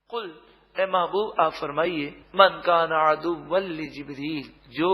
قل اے محبوب آپ فرمائیے من کان عدوا لجبریل، جو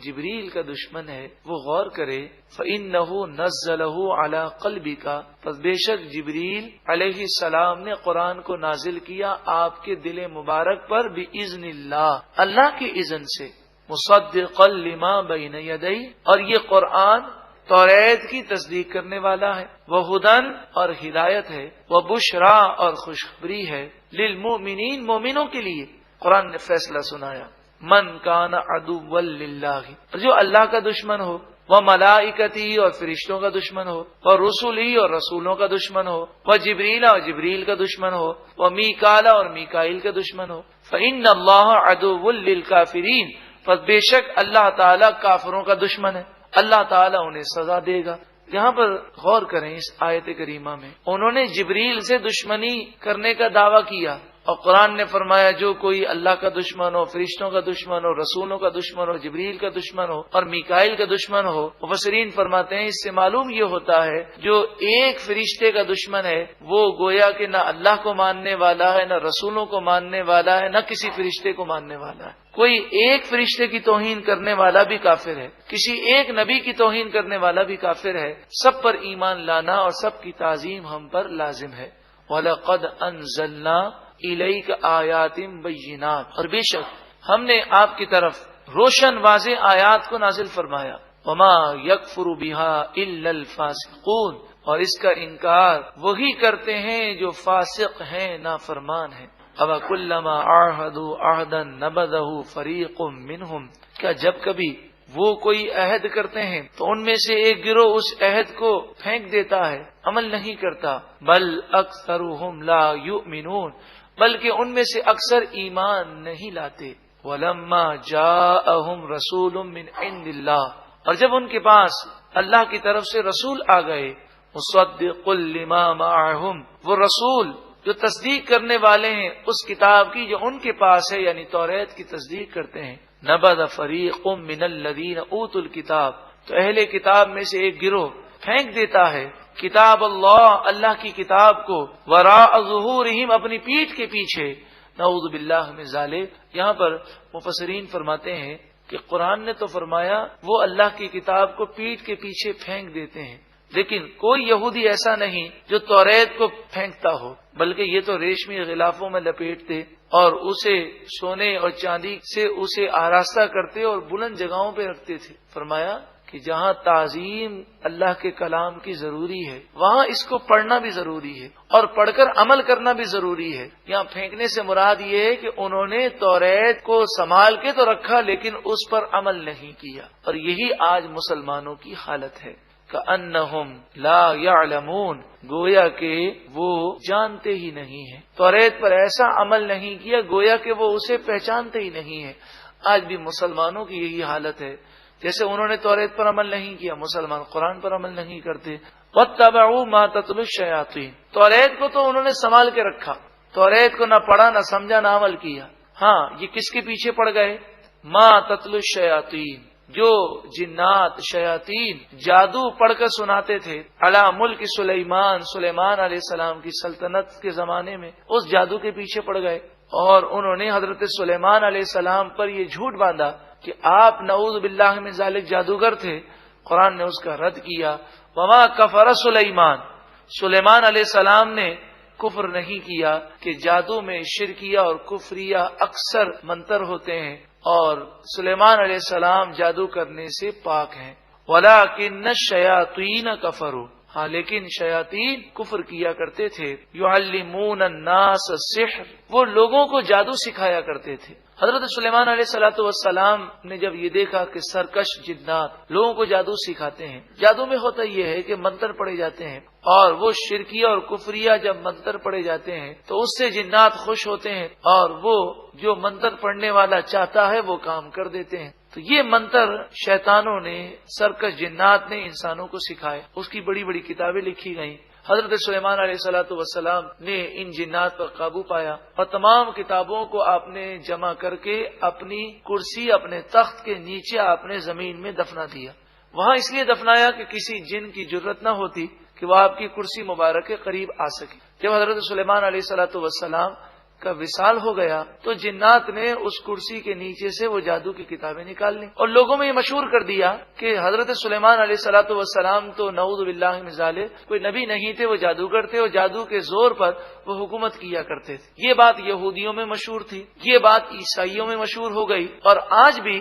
جبریل کا دشمن ہے وہ غور کرے، فإنہ نزلہ علی قلبک، پس بے شک جبریل علیہ السلام نے قرآن کو نازل کیا آپ کے دل مبارک پر بإذن اللہ، اللہ کی اذن سے، مصدقا لما بین یدی، اور یہ قرآن توریت کی تصدیق کرنے والا ہے، وہ ہدن اور ہدایت ہے، وہ بشرا اور خوشخبری ہے، للمؤمنین مومنوں کے لیے۔ قرآن نے فیصلہ سنایا، من کان عدوا للہ، جو اللہ کا دشمن ہو، وہ ملائکتی اور فرشتوں کا دشمن ہو، وہ رسولی اور رسولوں کا دشمن ہو، وہ جبریل اور جبریل کا دشمن ہو، وہ میکالا اور میکائیل کا دشمن ہو، فإن اللہ عدو للکافرین، پس بے شک اللہ تعالی کافروں کا دشمن ہے، اللہ تعالیٰ انہیں سزا دے گا۔ یہاں پر غور کریں اس آیت کریمہ میں، انہوں نے جبریل سے دشمنی کرنے کا دعویٰ کیا، اور قرآن نے فرمایا جو کوئی اللہ کا دشمن ہو، فرشتوں کا دشمن ہو، رسولوں کا دشمن ہو، جبریل کا دشمن ہو اور میکائیل کا دشمن ہو، مفسرین فرماتے ہیں اس سے معلوم یہ ہوتا ہے جو ایک فرشتے کا دشمن ہے وہ گویا کہ نہ اللہ کو ماننے والا ہے، نہ رسولوں کو ماننے والا ہے، نہ کسی فرشتے کو ماننے والا ہے۔ کوئی ایک فرشتے کی توہین کرنے والا بھی کافر ہے، کسی ایک نبی کی توہین کرنے والا بھی کافر ہے، سب پر ایمان لانا اور سب کی تعظیم ہم پر لازم ہے۔ وَلَقَدْ أَنزَلْنَا إِلَيْكَ آیَاتٍ بَيِّنَاتٍ، اور بے شک ہم نے آپ کی طرف روشن واضح آیات کو نازل فرمایا، وَمَا يَكْفُرُ بِهَا إِلَّا الْفَاسِقُونَ، اور اس کا انکار وہی کرتے ہیں جو فاسق ہیں، نافرمان ہیں۔ أَوَكُلَّمَا عَاهَدُوا عَهْدًا نَبَذَهُ فَرِيقٌ مِّنْهُمْ، کیا جب کبھی وہ کوئی عہد کرتے ہیں تو ان میں سے ایک گروہ اس عہد کو پھینک دیتا ہے، عمل نہیں کرتا، بل اکثرهم لا یؤمنون، بلکہ ان میں سے اکثر ایمان نہیں لاتے۔ وَلَمَّا جَاءَهُمْ رَسُولٌ مِّنْ عِندِ اللَّهِ، اور جب ان کے پاس اللہ کی طرف سے رسول آ گئے، مُصَدِّقٌ لِّمَا مَعَهُمْ، وہ رسول جو تصدیق کرنے والے ہیں اس کتاب کی جو ان کے پاس ہے، یعنی توریت کی تصدیق کرتے ہیں، نبذ فریق من الذین اوتوا الکتاب، تو اہل کتاب میں سے ایک گروہ پھینک دیتا ہے کتاب اللہ، اللہ کی کتاب کو، وراء ظہورہم، اپنی پیٹھ کے پیچھے، نعوذ باللہ من ذالک۔ یہاں پر مفسرین فرماتے ہیں کہ قرآن نے تو فرمایا وہ اللہ کی کتاب کو پیٹھ کے پیچھے پھینک دیتے ہیں، لیکن کوئی یہودی ایسا نہیں جو توریت کو پھینکتا ہو، بلکہ یہ تو ریشمی غلافوں میں لپیٹتے اور اسے سونے اور چاندی سے اسے آراستہ کرتے اور بلند جگہوں پہ رکھتے تھے۔ فرمایا کہ جہاں تعظیم اللہ کے کلام کی ضروری ہے وہاں اس کو پڑھنا بھی ضروری ہے اور پڑھ کر عمل کرنا بھی ضروری ہے۔ یہاں پھینکنے سے مراد یہ ہے کہ انہوں نے توریت کو سنبھال کے تو رکھا لیکن اس پر عمل نہیں کیا، اور یہی آج مسلمانوں کی حالت ہے۔ کأنہم لا یعلمون، گویا کہ وہ جانتے ہی نہیں ہیں، توریت پر ایسا عمل نہیں کیا گویا کہ وہ اسے پہچانتے ہی نہیں ہیں۔ آج بھی مسلمانوں کی یہی حالت ہے، جیسے انہوں نے توریت پر عمل نہیں کیا، مسلمان قرآن پر عمل نہیں کرتے۔ واتبعوا ما تتلو الشیاطین، توریت کو تو انہوں نے سنبھال کے رکھا، توریت کو نہ پڑھا، نہ سمجھا، نہ عمل کیا۔ ہاں، یہ کس کے پیچھے پڑ گئے؟ ما تتلو الشیاطین، جو جنات شیاطین جادو پڑھ کر سناتے تھے، علی ملک سلیمان، سلیمان علیہ السلام کی سلطنت کے زمانے میں اس جادو کے پیچھے پڑ گئے، اور انہوں نے حضرت سلیمان علیہ السلام پر یہ جھوٹ باندھا کہ آپ نعوذ باللہ من ذالک جادوگر تھے۔ قرآن نے اس کا رد کیا، وما کفر سلیمان، سلیمان علیہ السلام نے کفر نہیں کیا، کہ جادو میں شرکیہ اور کفریہ اکثر منتر ہوتے ہیں، اور سلیمان علیہ السلام جادو کرنے سے پاک ہیں۔ وَلَٰكِنَّ الشَّيَاطِينَ كَفَرُوا، ہاں لیکن شیاطین کفر کیا کرتے تھے۔ يُعَلِّمُونَ النَّاسَ السِّحْرَ، وہ لوگوں کو جادو سکھایا کرتے تھے۔ حضرت سلیمان علیہ الصلوۃ والسلام نے جب یہ دیکھا کہ سرکش جنات لوگوں کو جادو سکھاتے ہیں، جادو میں ہوتا یہ ہے کہ منتر پڑے جاتے ہیں، اور وہ شرکیہ اور کفریہ جب منتر پڑے جاتے ہیں تو اس سے جنات خوش ہوتے ہیں، اور وہ جو منتر پڑھنے والا چاہتا ہے وہ کام کر دیتے ہیں۔ تو یہ منتر شیطانوں نے، سرکش جنات نے انسانوں کو سکھائے، اس کی بڑی بڑی کتابیں لکھی گئیں۔ حضرت سلیمان علیہ الصلوۃ والسلام نے ان جنات پر قابو پایا، اور تمام کتابوں کو آپ نے جمع کر کے اپنی کرسی، اپنے تخت کے نیچے آپ نے زمین میں دفنا دیا۔ وہاں اس لیے دفنایا کہ کسی جن کی جرت نہ ہوتی کہ وہ آپ کی کرسی مبارک کے قریب آ سکے۔ جب حضرت سلیمان علیہ الصلوۃ والسلام کا وصال ہو گیا تو جنات نے اس کرسی کے نیچے سے وہ جادو کی کتابیں نکال لی اور لوگوں میں یہ مشہور کر دیا کہ حضرت سلیمان علیہ الصلوۃ والسلام تو نعوذ باللہ من ذالک کوئی نبی نہیں تھے، وہ جادوگر تھے اور جادو کے زور پر وہ حکومت کیا کرتے تھے۔ یہ بات یہودیوں میں مشہور تھی، یہ بات عیسائیوں میں مشہور ہو گئی، اور آج بھی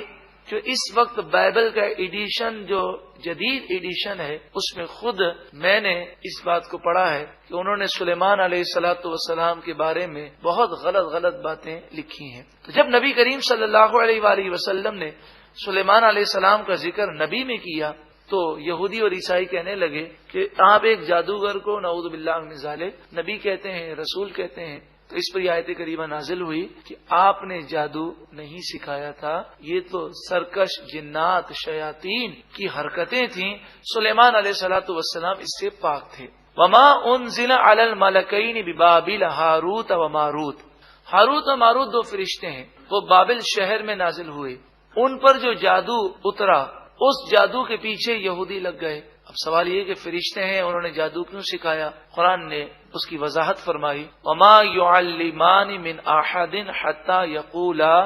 جو اس وقت بائبل کا ایڈیشن جو جدید ایڈیشن ہے اس میں خود میں نے اس بات کو پڑھا ہے کہ انہوں نے سلیمان علیہ الصلوۃ والسلام کے بارے میں بہت غلط باتیں لکھی ہیں۔ تو جب نبی کریم صلی اللہ علیہ وآلہ وسلم نے سلیمان علیہ السلام کا ذکر نبی میں کیا تو یہودی اور عیسائی کہنے لگے کہ آپ ایک جادوگر کو نعوذ باللہ من ذالک نبی کہتے ہیں، رسول کہتے ہیں۔ تو اس پر یہ آیت کریمہ نازل ہوئی کہ آپ نے جادو نہیں سکھایا تھا، یہ تو سرکش جنات شیاطین کی حرکتیں تھیں، سلیمان علیہ الصلوۃ والسلام اس سے پاک تھے۔ وما انزل علی الملکین ببابل ہاروت و ماروت، ہاروت و ماروت دو فرشتے ہیں، وہ بابل شہر میں نازل ہوئے، ان پر جو جادو اترا اس جادو کے پیچھے یہودی لگ گئے۔ اب سوال یہ کہ فرشتے ہیں، انہوں نے جادو کیوں سکھایا؟ قرآن نے اس کی وضاحت فرمائی، وما يعلمان من احد حتى يقولا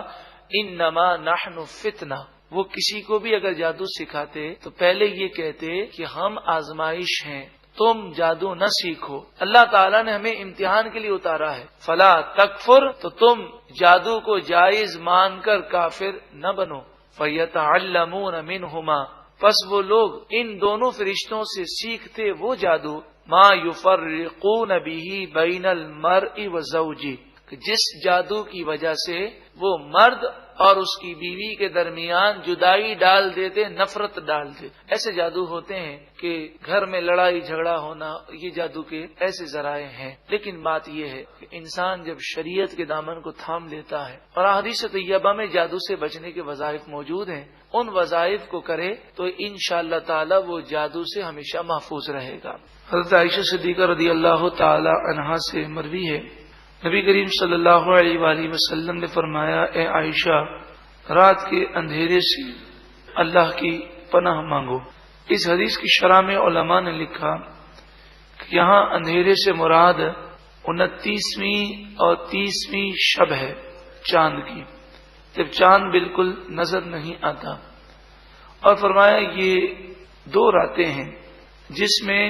انما نحن فتنہ، وہ کسی کو بھی اگر جادو سکھاتے تو پہلے یہ کہتے کہ ہم آزمائش ہیں، تم جادو نہ سیکھو، اللہ تعالیٰ نے ہمیں امتحان کے لیے اتارا ہے، فلا تکفر، تو تم جادو کو جائز مان کر کافر نہ بنو، فیتعلمون منہما، پس وہ لوگ ان دونوں فرشتوں سے سیکھتے وہ جادو ما یفرقون به بین المرء وزوجہ، کہ جس جادو کی وجہ سے وہ مرد اور اس کی بیوی کے درمیان جدائی ڈال دیتے، نفرت ڈال دیتے۔ ایسے جادو ہوتے ہیں کہ گھر میں لڑائی جھگڑا ہونا، یہ جادو کے ایسے ذرائع ہیں۔ لیکن بات یہ ہے کہ انسان جب شریعت کے دامن کو تھام لیتا ہے اور احادیث طیبہ میں جادو سے بچنے کے وظائف موجود ہیں، ان وظائف کو کرے تو انشاءاللہ تعالی وہ جادو سے ہمیشہ محفوظ رہے گا۔ حضرت عائشہ صدیقہ رضی اللہ تعالی عنہا سے مروی ہے، نبی کریم صلی اللہ علیہ وآلہ وسلم نے فرمایا، اے عائشہ، رات کے اندھیرے سے اللہ کی پناہ مانگو۔ اس حدیث کی شرح میں علماء نے لکھا کہ یہاں اندھیرے سے مراد 29ویں اور 30ویں شب ہے چاند کی، جب چاند بالکل نظر نہیں آتا، اور فرمایا یہ 2 راتیں ہیں جس میں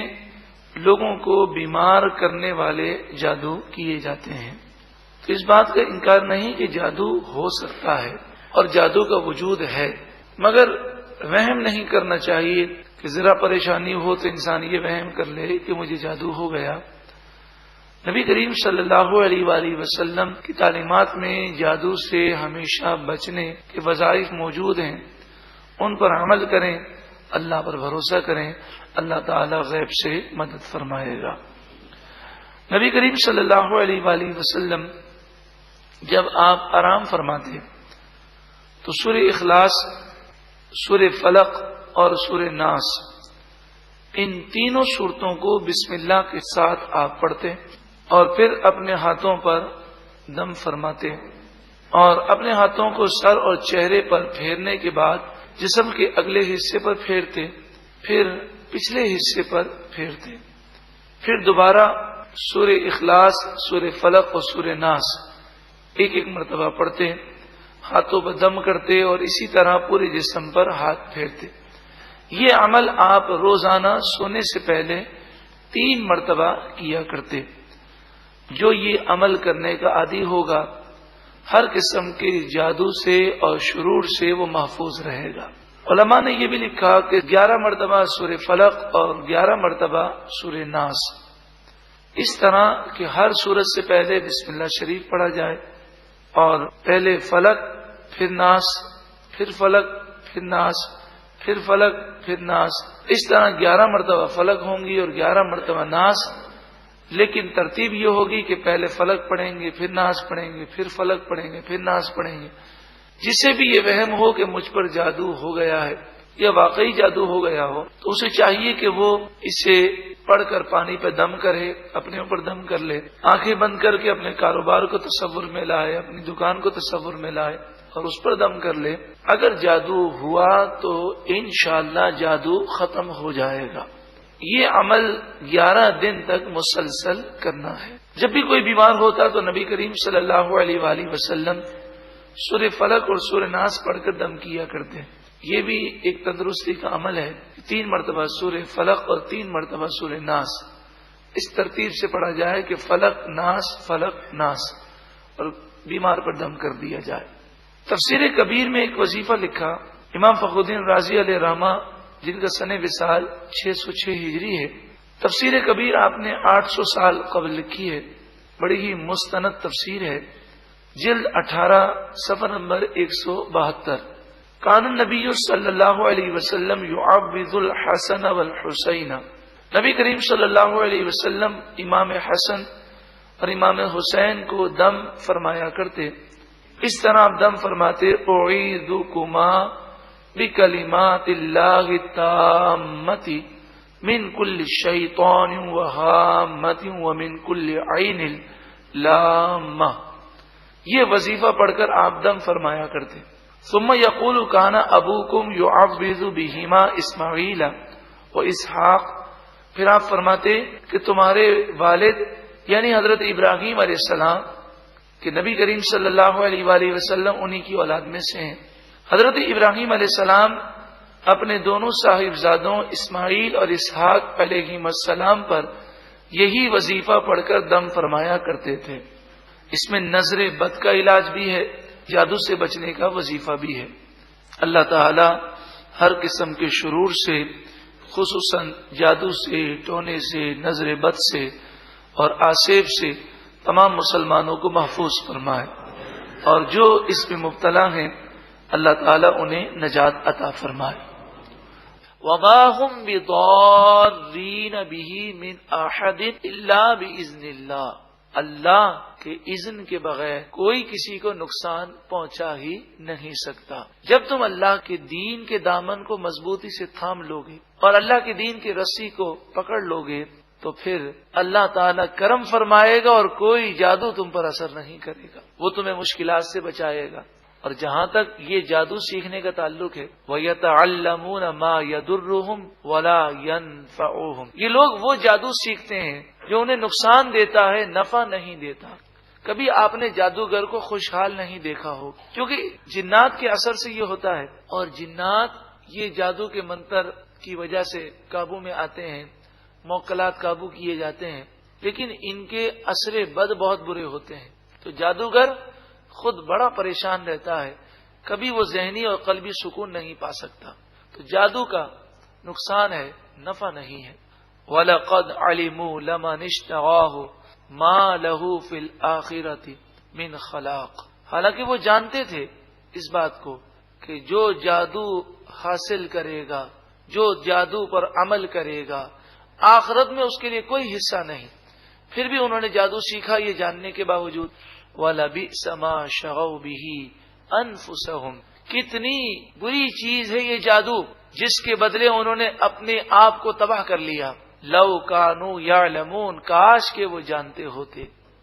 لوگوں کو بیمار کرنے والے جادو کیے جاتے ہیں۔ تو اس بات کا انکار نہیں کہ جادو ہو سکتا ہے اور جادو کا وجود ہے، مگر وہم نہیں کرنا چاہیے کہ ذرا پریشانی ہو تو انسان یہ وہم کر لے کہ مجھے جادو ہو گیا۔ نبی کریم صلی اللہ علیہ وآلہ وسلم کی تعلیمات میں جادو سے ہمیشہ بچنے کے وظائف موجود ہیں، ان پر عمل کریں، اللہ پر بھروسہ کریں، اللہ تعالی غیب سے مدد فرمائے گا۔ نبی کریم صلی اللہ علیہ وآلہ وسلم جب آپ آرام فرماتے تو سورہ اخلاص، سورہ فلق اور سورہ ناس، ان تینوں سورتوں کو بسم اللہ کے ساتھ آپ پڑھتے اور پھر اپنے ہاتھوں پر دم فرماتے، اور اپنے ہاتھوں کو سر اور چہرے پر پھیرنے کے بعد جسم کے اگلے حصے پر پھیرتے، پھر پچھلے حصے پر پھیرتے، پھر دوبارہ سورہ اخلاص، سورہ فلق اور سورہ ناس ایک مرتبہ پڑھتے، ہاتھوں پر دم کرتے اور اسی طرح پورے جسم پر ہاتھ پھیرتے۔ یہ عمل آپ روزانہ سونے سے پہلے 3 مرتبہ کیا کرتے۔ جو یہ عمل کرنے کا عادی ہوگا ہر قسم کے جادو سے اور شرور سے وہ محفوظ رہے گا۔ علماء نے یہ بھی لکھا کہ 11 مرتبہ سورہ فلق اور 11 مرتبہ سورہ ناس، اس طرح کہ ہر سورت سے پہلے بسم اللہ شریف پڑھا جائے، اور پہلے فلق پھر ناس، پھر فلق پھر ناس، پھر فلق پھر ناس، اس طرح 11 مرتبہ فلق ہوں گی اور 11 مرتبہ ناس، لیکن ترتیب یہ ہوگی کہ پہلے فلق پڑھیں گے، پھر ناس پڑھیں گے، پھر فلق پڑھیں گے، پھر ناس پڑھیں گے۔ جسے بھی یہ وہم ہو کہ مجھ پر جادو ہو گیا ہے یا واقعی جادو ہو گیا ہو تو اسے چاہیے کہ وہ اسے پڑھ کر پانی پہ دم کرے، اپنے اوپر دم کر لے، آنکھیں بند کر کے اپنے کاروبار کو تصور میں لائے، اپنی دکان کو تصور میں لائے اور اس پر دم کر لے۔ اگر جادو ہوا تو انشاءاللہ جادو ختم ہو جائے گا، یہ عمل 11 دن تک مسلسل کرنا ہے۔ جب بھی کوئی بیمار ہوتا تو نبی کریم صلی اللہ علیہ وآلہ وسلم سورہ فلق اور سورہ ناس پڑھ کر دم کیا کرتے ہیں۔ یہ بھی ایک تندرستی کا عمل ہے، 3 مرتبہ سورہ فلق اور 3 مرتبہ سورہ ناس اس ترتیب سے پڑھا جائے کہ فلق ناس اور بیمار پر دم کر دیا جائے۔ تفسیر کبیر میں ایک وظیفہ لکھا امام فخر الدین رازی علیہ رحمہ، جن کا سن وصال 606 ہجری ہے۔ تفسیر کبیر آپ نے 800 سال قبل لکھی ہے، بڑی ہی مستند تفسیر ہے، جلد 18 صفحہ نمبر 172۔ کان النبی صلی اللہ علیہ وسلم یعوذ الحسن والحسین، نبی کریم صلی اللہ علیہ وسلم امام حسن اور امام حسین کو دم فرمایا کرتے۔ اس طرح آپ دم فرماتے، اعیذکما بکلمات اللہ التامۃ من کل شیطان وہامۃ ومن کل عین لامہ۔ یہ وظیفہ پڑھ کر آپ دم فرمایا کرتے۔ ثم یقول کان ابوکم یعوذ بہما اسماعیل و اسحاق، پھر آپ فرماتے کہ تمہارے والد یعنی حضرت ابراہیم علیہ السلام، کہ نبی کریم صلی اللہ علیہ وآلہ وسلم انہی کی اولاد میں سے ہیں، حضرت ابراہیم علیہ السلام اپنے دونوں صاحبزادوں اسماعیل اور اسحاق علیہم السلام پر یہی وظیفہ پڑھ کر دم فرمایا کرتے تھے۔ اس میں نظر بد کا علاج بھی ہے، جادو سے بچنے کا وظیفہ بھی ہے۔ اللہ تعالی ہر قسم کے شرور سے، خصوصاً جادو سے، ٹونے سے، نظر بد سے اور آسیب سے تمام مسلمانوں کو محفوظ فرمائے، اور جو اس میں مبتلا ہیں اللہ تعالیٰ انہیں نجات عطا فرمائے۔ وما هم بضارین به من احد الا باذن اللہ، اللہ کے اذن کے بغیر کوئی کسی کو نقصان پہنچا ہی نہیں سکتا۔ جب تم اللہ کے دین کے دامن کو مضبوطی سے تھام لوگے اور اللہ کے دین کی رسی کو پکڑ لوگے تو پھر اللہ تعالیٰ کرم فرمائے گا اور کوئی جادو تم پر اثر نہیں کرے گا، وہ تمہیں مشکلات سے بچائے گا۔ اور جہاں تک یہ جادو سیکھنے کا تعلق ہے، وَيَتَعَلَّمُونَ مَا يَضُرُّهُمْ وَلَا يَنفَعُهُمْ، یہ لوگ وہ جادو سیکھتے ہیں جو انہیں نقصان دیتا ہے، نفع نہیں دیتا۔ کبھی آپ نے جادوگر کو خوشحال نہیں دیکھا ہو، کیونکہ جنات کے اثر سے یہ ہوتا ہے، اور جنات یہ جادو کے منتر کی وجہ سے قابو میں آتے ہیں، موکلات قابو کیے جاتے ہیں، لیکن ان کے اثر بد بہت برے ہوتے ہیں۔ تو جادوگر خود بڑا پریشان رہتا ہے، کبھی وہ ذہنی اور قلبی سکون نہیں پا سکتا۔ تو جادو کا نقصان ہے، نفع نہیں ہے۔ وَلَقَدْ عَلِمُوا لَمَنِ اشْتَرَاهُ مَا لَهُ فِي الْآخِرَةِ مِنْ خَلَاقٍ، حالانکہ وہ جانتے تھے اس بات کو کہ جو جادو حاصل کرے گا، جو جادو پر عمل کرے گا، آخرت میں اس کے لیے کوئی حصہ نہیں۔ پھر بھی انہوں نے جادو سیکھا، یہ جاننے کے باوجود۔ وَلَبِئْسَ مَا شَرَوْا بِهِ أَنفُسَهُمْ، کتنی بری چیز ہے یہ جادو جس کے بدلے انہوں نے اپنے آپ کو تباہ کر لیا۔ لَوْ كَانُوا يَعْلَمُونَ، کاش کہ وہ جانتے ہوتے۔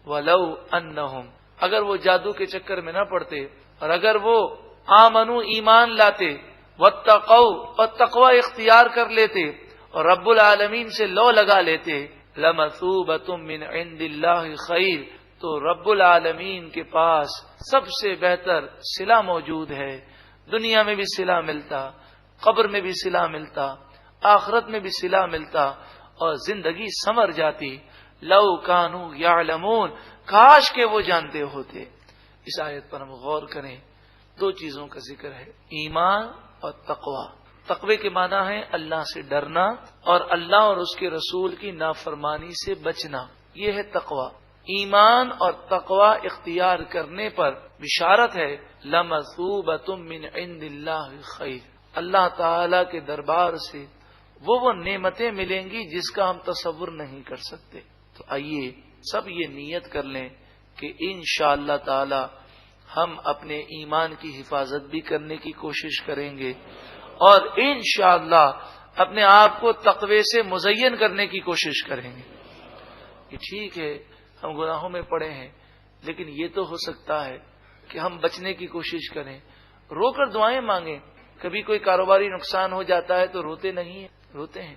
وَلَوْ أَنَّهُمْ، اگر وہ جادو کے چکر میں نہ پڑتے اور اگر وہ آمنوا ایمان لاتے، واتقوا اور تقوی اختیار کر لیتے اور رب العالمین سے لو لگا لیتے، لَمَثُوبَةٌ مِّنْ عِندِ اللَّهِ خَيْرٌ، تو رب العالمین کے پاس سب سے بہتر صلہ موجود ہے۔ دنیا میں بھی صلہ ملتا، قبر میں بھی صلہ ملتا، آخرت میں بھی صلہ ملتا اور زندگی سنور جاتی۔ لو کانوا یعلمون، کاش کہ وہ جانتے ہوتے۔ اس آیت پر ہم غور کریں، 2 چیزوں کا ذکر ہے، ایمان اور تقوی۔ تقوی کے معنی ہے اللہ سے ڈرنا اور اللہ اور اس کے رسول کی نافرمانی سے بچنا، یہ ہے تقوی۔ ایمان اور تقوی اختیار کرنے پر بشارت ہے، لَمَثُوبَةٌ مِّنْ عِندِ اللَّهِ خَيْرٌ، اللہ تعالی کے دربار سے وہ نعمتیں ملیں گی جس کا ہم تصور نہیں کر سکتے۔ تو آئیے سب یہ نیت کر لیں کہ انشاءاللہ تعالی ہم اپنے ایمان کی حفاظت بھی کرنے کی کوشش کریں گے اور انشاءاللہ اپنے آپ کو تقوی سے مزین کرنے کی کوشش کریں گے۔ کہ ٹھیک ہے ہم گناہوں میں پڑے ہیں، لیکن یہ تو ہو سکتا ہے کہ ہم بچنے کی کوشش کریں، رو کر دعائیں مانگیں۔ کبھی کوئی کاروباری نقصان ہو جاتا ہے تو روتے نہیں ہیں، روتے ہیں۔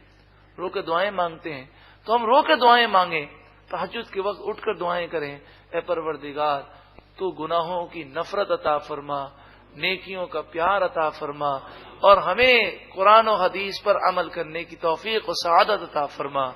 رو کے دعائیں مانگتے ہیں تو ہم رو کے دعائیں مانگیں، تہجد کے وقت اٹھ کر دعائیں کریں، اے پروردگار تو گناہوں کی نفرت عطا فرما، نیکیوں کا پیار عطا فرما، اور ہمیں قرآن و حدیث پر عمل کرنے کی توفیق و سعادت عطا فرما۔